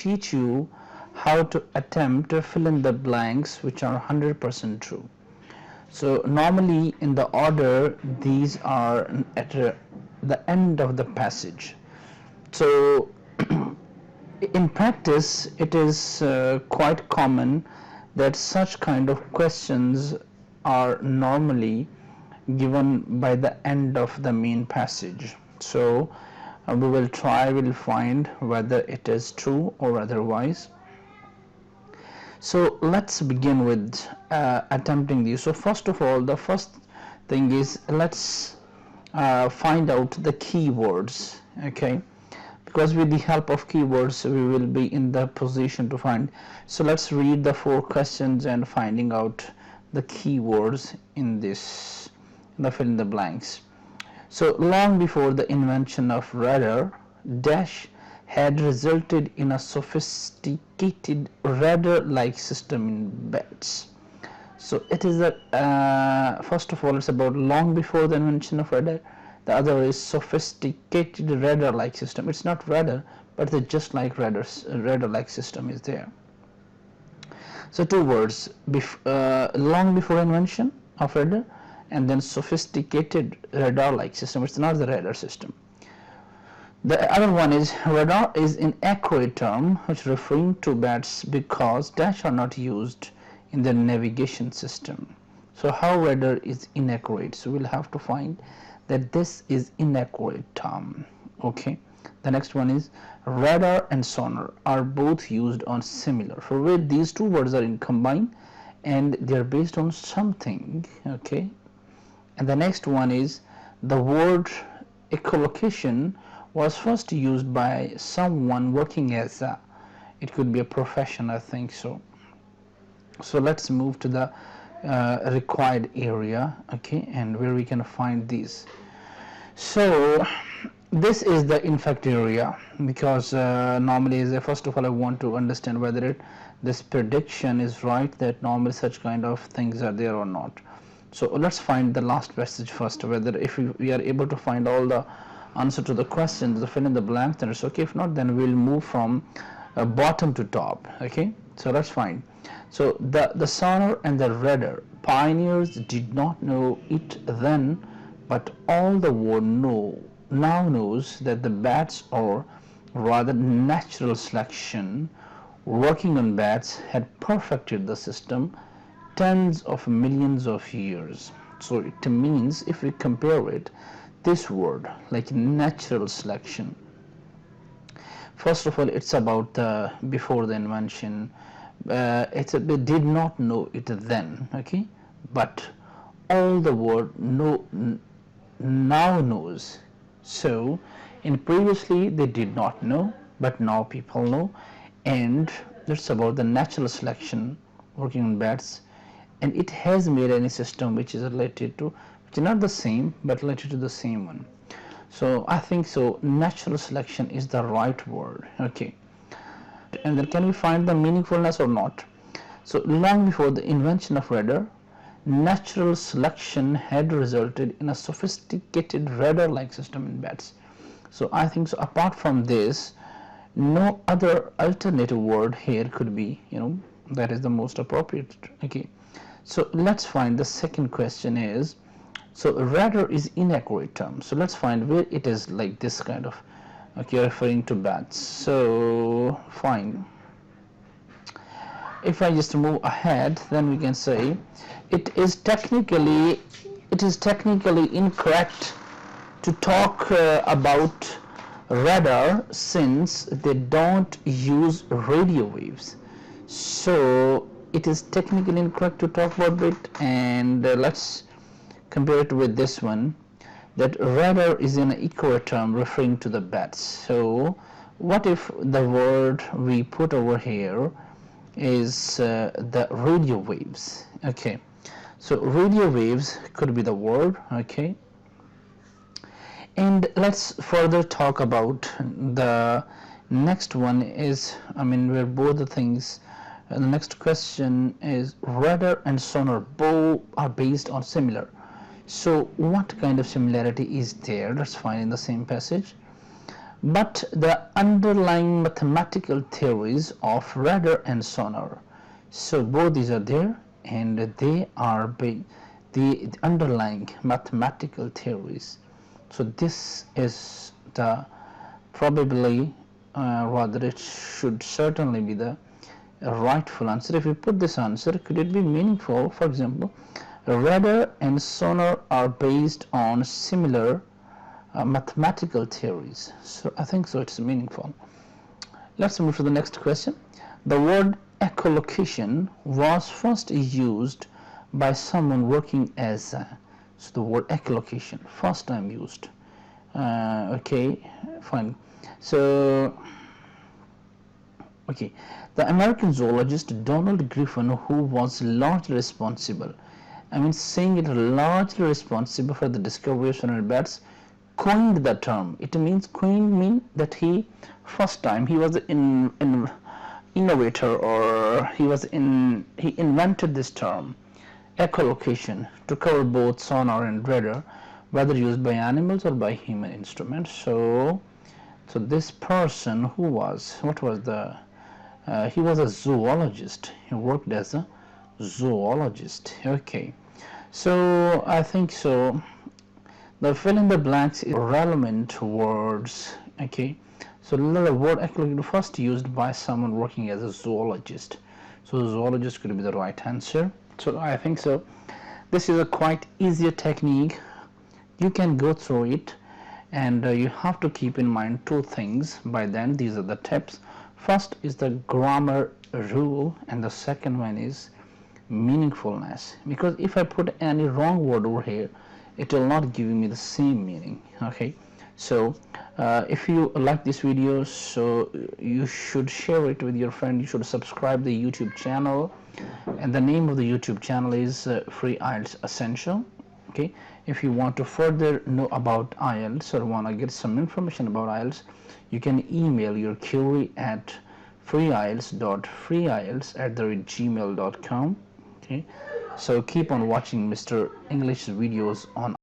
teach you how to attempt to fill in the blanks which are 100% true. So normally in the order, these are at the end of the passage. So in practice, it is quite common that such kind of questions are normally given by the end of the main passage. So we will find whether it is true or otherwise. So let's begin with attempting these. So first of all, the first thing is, let's find out the keywords, okay, because with the help of keywords we will be in the position to find. So let's read the 4 questions and finding out the keywords in this, the fill in the blanks. So long before the invention of radar, dash had resulted in a sophisticated radar-like system in bats. So it is a first of all, it's about long before the invention of radar. The other is sophisticated radar-like system. It's not radar, but it's just like radar-like system is there. So 2 words, long before invention of radar, and then sophisticated radar-like system. It's not the radar system. The other one is, radar is an inaccurate term which referring to bats because dash are not used in the navigation system. So how radar is inaccurate? So we'll have to find that this is inaccurate term. Okay. The next one is, radar and sonar are both used on similar. For where these 2 words are in combined and they are based on something. Okay. And the next one is, the word echolocation was first used by someone working as a, it could be a profession, I think so. So let's move to the required area, okay, and where we can find these. So this is the in fact area, because normally first of all I want to understand whether this prediction is right, that normally such kind of things are there or not. So let's find the last passage first, whether if we are able to find all the answer to the questions, the fill in the blank, then it's okay. If not, then we'll move from bottom to top. Okay, so let's find. So the sonar and the radar, pioneers did not know it then, but all the world now knows that the bats, or rather natural selection working on bats, had perfected the system tens of millions of years. So it means, if we compare it, this word like natural selection, first of all it's about the before the invention. They did not know it then, okay, but all the world now knows. So in previously they did not know, but now people know, and it's about the natural selection working on bats, and it has made any system which is related to, which is not the same but related to the same one. So I think so natural selection is the right word. Okay, and then can we find the meaningfulness or not? So long before the invention of radar, natural selection had resulted in a sophisticated radar-like system in bats. So I think so apart from this, no other alternative word here could be, that is the most appropriate. Okay, so let's find the second question is, so radar is inaccurate term. So let's find where it is like this kind of, okay, referring to bats. So fine, if I just move ahead, then we can say it is technically incorrect to talk about radar since they don't use radio waves. So it is technically incorrect to talk about it, and let's compare it with this one, that radar is an echo term referring to the bats. So what if the word we put over here is the radio waves? Okay, so radio waves could be the word. Okay, and let's further talk about the next one is, where both the things, the next question is, radar and sonar both are based on similar. So what kind of similarity is there? Let's find in the same passage. but the underlying mathematical theories of radar and sonar. So both these are there, and they are the underlying mathematical theories. So this is the probably rather it should certainly be the rightful answer. If you put this answer, could it be meaningful? For example, radar and sonar are based on similar mathematical theories. So I think so it's meaningful. Let's move to the next question. The word echolocation was first used by someone working as so the word echolocation first time used. Okay, fine. So okay, the American zoologist Donald Griffin, who was largely responsible, saying it largely responsible for the discovery of sonar bats, coined the term. It means coined mean that he first time he was an innovator, or he invented this term echolocation to cover both sonar and radar, whether used by animals or by human instruments. So this person who was he was a zoologist. He worked as a zoologist. Okay, so I think so the fill in the blanks is relevant words. Okay, so the word echolocation first used by someone working as a zoologist. So the zoologist could be the right answer. So I think so this is a quite easier technique. You can go through it, and you have to keep in mind two things by then. These are the tips. First is the grammar rule, and the second one is meaningfulness, because if I put any wrong word over here, it will not give me the same meaning. Okay, so if you like this video, so you should share it with your friend. You should subscribe the YouTube channel, and the name of the YouTube channel is Free IELTS Essential. Okay, if you want to further know about IELTS or want to get some information about IELTS, you can email your query at freeielts.freeielts@gmail.com. Okay, so keep on watching Mr. English videos on